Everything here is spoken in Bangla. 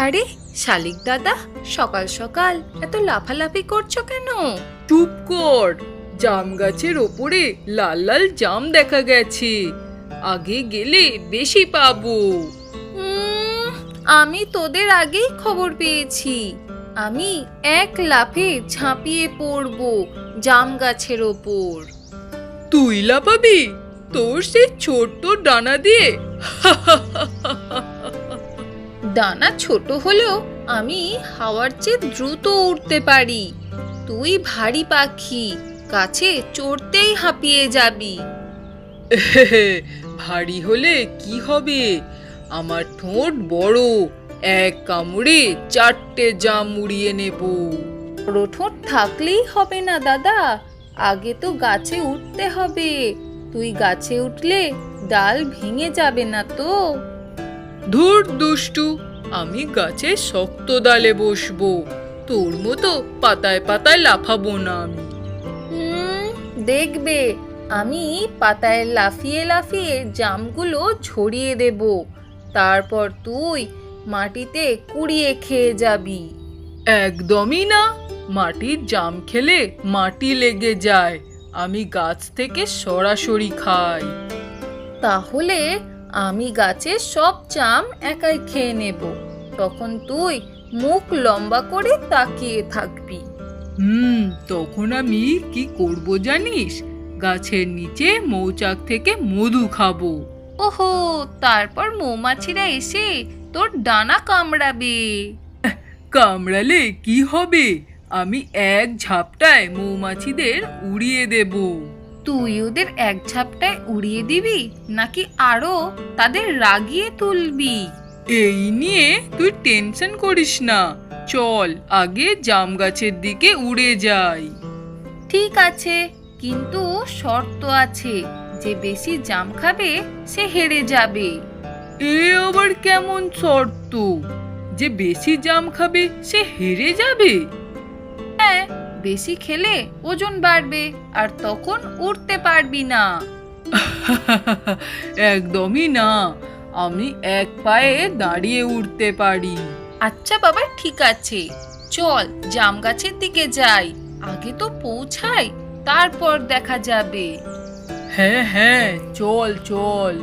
আরে শালিক দাদা, সকাল সকাল এত লাফালাফি করছো কেন? চুপ কর। জাম গাছের ওপরে লাল লাল জাম দেখা গেছে, আগে গেলে বেশি পাবো। আমি তোদের আগেই খবর পেয়েছি। আমি এক লাফে ঝাঁপিয়ে পড়বো জাম গাছের ওপর। তুই লাফাবি? তোর সেই ছোট্ট ডানা দিয়ে? ডানা ছোট হলেও আমি হাওয়ার চেয়ে দ্রুত উড়তে পারি। তুই ভারী পাখি, গাছে চড়তেই হাঁপিয়ে যাবি। ভারী হলে কি হবে? আমার ঠোঁট বড়, এক কামড়ে 4টে জাম উড়িয়ে নেব। বড় ঠোঁট থাকলেই হবে না দাদা, আগে তো গাছে উঠতে হবে। তুই গাছে উঠলে ডাল ভেঙে যাবে না তো? ধুর দুষ্টু, আমি গাছে শক্ত ডালে বসবো, তোর মতো পাতায় পাতায় লাফাবো না আমি। দেখবে, আমি পাতায় লাফিয়ে লাফিয়ে জামগুলো ঝরিয়ে দেব, তারপর তুই মাটিতে কুড়িয়ে খেয়ে যাবি। একদমই না, মাটির জাম খেলে মাটি লেগে যায়, আমি গাছ থেকে সরাসরি খাই। তাহলে আমি গাছের সব জাম একাই খেয়ে নেব, তখন তুই মুখ লম্বা করে তাকিয়ে থাকবি। তখন আমি কি করব জানিস? গাছের নিচে মৌচাক থেকে মধু খাবো। ওহো, তারপর মৌমাছিরা এসে তোর ডানা কামড়াবে। কামড়ালে কি হবে? আমি এক ঝাপটায় মৌমাছিদের উড়িয়ে দেব। তুই ওদের এক ঝাপটায় উড়িয়ে দিবি নাকি আরো তাদের রাগিয়ে তুলবি? এই নিয়ে তুই টেনশন করিস না, চল আগে জাম গাছের দিকে উড়ে যাই। ঠিক আছে, কিন্তু শর্ত আছে, যে বেশি জাম খাবে সে হেরে যাবে। এ আবার কেমন শর্ত? যে বেশি জাম খাবে সে হেরে যাবে? হ্যাঁ, বেশি খেলে ওজন বাড়বে আর তখন উঠতে পারবি না। একদমই না, আমি এক পায়ে দাঁড়িয়ে উঠতে পারি। আচ্ছা বাবা, ঠিক আছে, চল জাম গাছের দিকে যাই, আগে তো পৌঁছাই, তারপর দেখা যাবে। হ্যাঁ হ্যাঁ, চল চল।